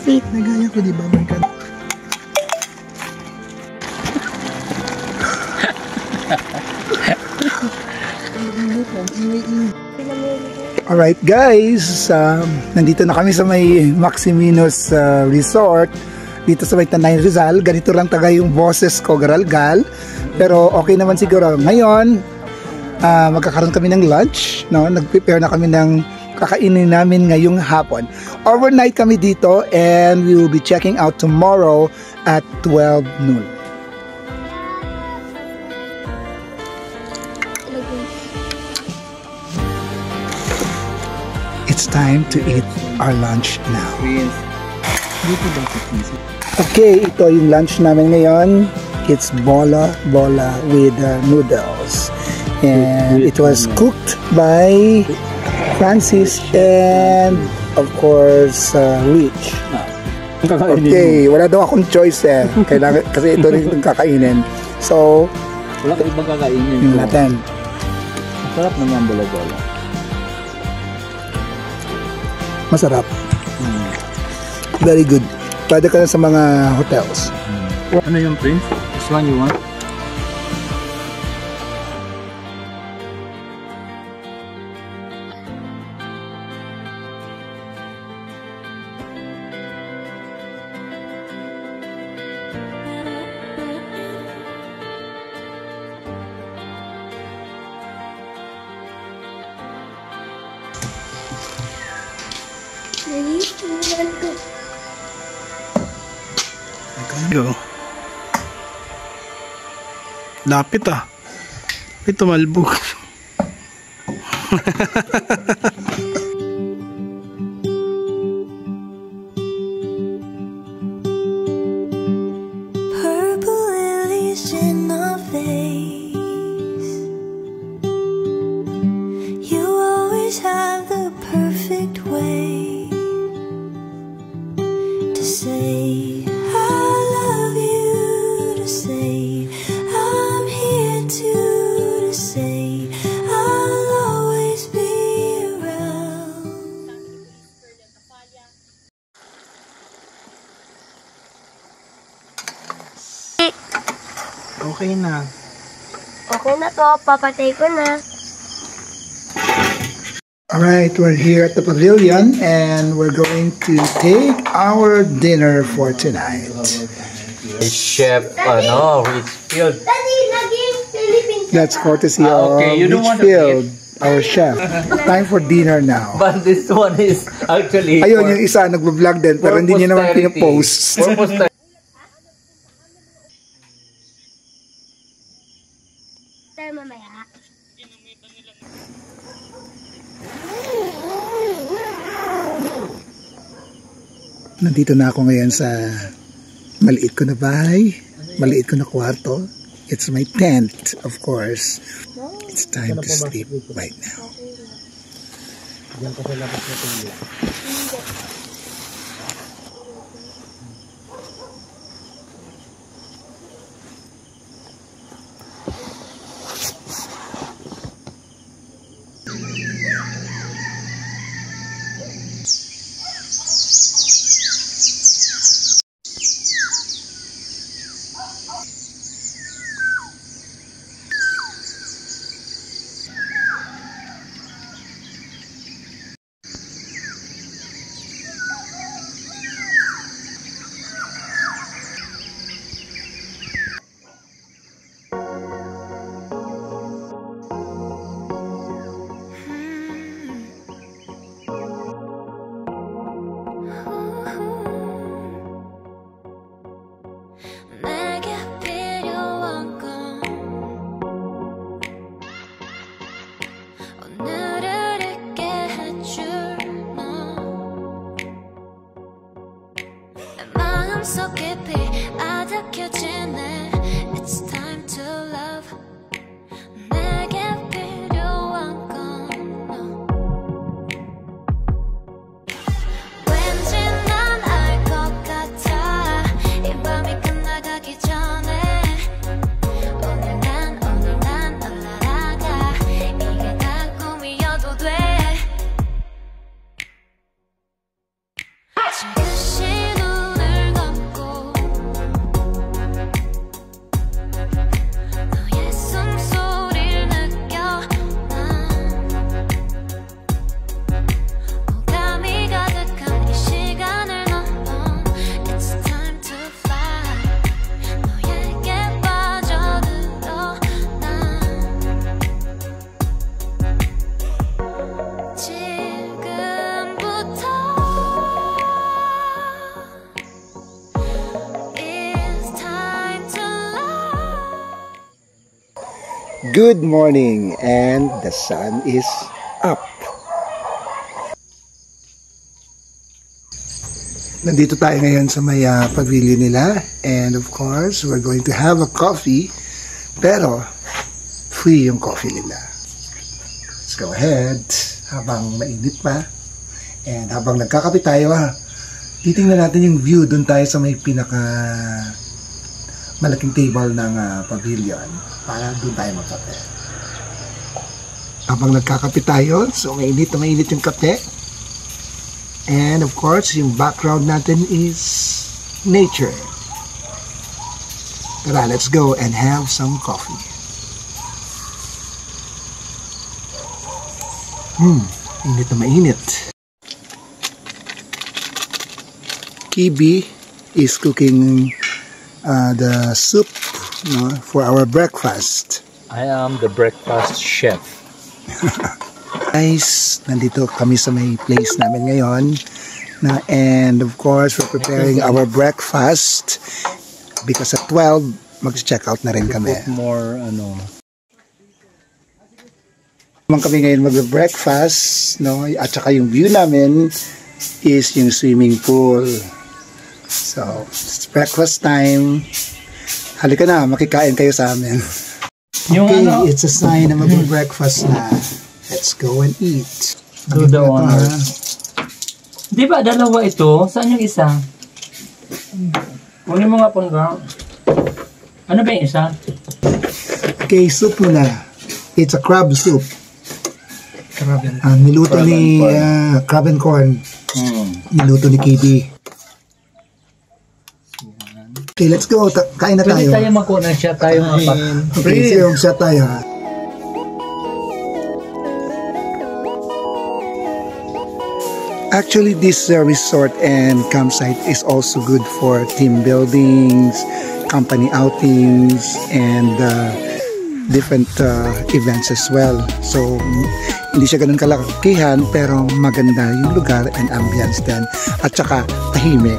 feet. Nagaya ko, di ba? Alright guys, nandito na kami sa may Maximinos Resort dito sa may Tanay Rizal. Ganito lang taga yung boses ko, garalgal, pero okay naman siguro. Ngayon magkakaroon kami ng lunch, no? Nag-prepare na kami ng kakainin namin ngayong hapon. Overnight kami dito and we will be checking out tomorrow at 12 noon. It's time to eat our lunch now. Okay, ito yung lunch namin ngayon. It's bola with noodles. And it was cooked by Francis and of course Rich. Okay, wala daw akong choice eh. Kailangan, kasi ito rin yung kakainin. So, wala ka ibang kakainin. Natin. Masarap naman bola-bola. Masarap. Very good. Pwede ka na sa mga hotels. Ano yung Prince? This one you want? Go. Lapit ah. Ito malbog. Purple lilies in our face. You always have the perfect way to say Okay na. Okay na to, papatay ko na. Alright, we're here at the pavilion and we're going to take our dinner for tonight. Chef, Richfield. That's courtesy of Richfield, our chef. Time for dinner now. But this one is actually... Ayun, yung isa nagbo-vlog din pero hindi niya naman pinapost. Mamaya. Nandito na ako ngayon sa maliit ko na bahay, maliit ko na kwarto. It's my tent, of course. It's time to sleep right now. So 깊이 아득해지네. It's time to love. 내게 필요한 건 너. 왠지 난 알 것 같아. 이 밤이 끝나가기 전에 오늘 난 날아가. 이게 다 꿈이어도 돼. 지그시 Good morning, and the sun is up. Nandito tayo ngayon sa may pavilion nila, and of course, we're going to have a coffee, pero free yung coffee nila. Let's go ahead, habang mainit pa, and habang nagkakape tayo, titingnan natin yung view. Doon tayo sa may pinaka malaking table ng pavilion para doon tayo magkape. Habang nagkakape tayo, so mainit na mainit yung kape. And of course, yung background natin is nature. Tara, let's go and have some coffee. Mainit na mainit. Kibi is cooking the soup, no, for our breakfast. I am the breakfast chef. Guys, nandito kami sa may place namin ngayon and of course we're preparing our breakfast because at 12 mag-check out na rin kami. Put more Naman kami ngayon mag-breakfast, no, at saka yung view namin is yung swimming pool. So, it's breakfast time. Halika na, makikain kayo sa amin. Okay, it's a sign na mag-breakfast na. Let's go and eat. Do the honors. Di ba dalawa ito? Saan yung isa? Kunin mo nga panggang. Ano ba yung isa? Okay, soup muna. It's a crab soup. Niluto ni crab and corn. Niluto ni Kibi. Okay, let's go. Kain na tayo. Pwede tayo magkunan siya tayo apat. Okay, so siya tayo. Actually, this resort and campsite is also good for team buildings, company outings, and different events as well. So, hindi siya ganun kalakihan pero maganda yung lugar and ambience din. At saka tahimik.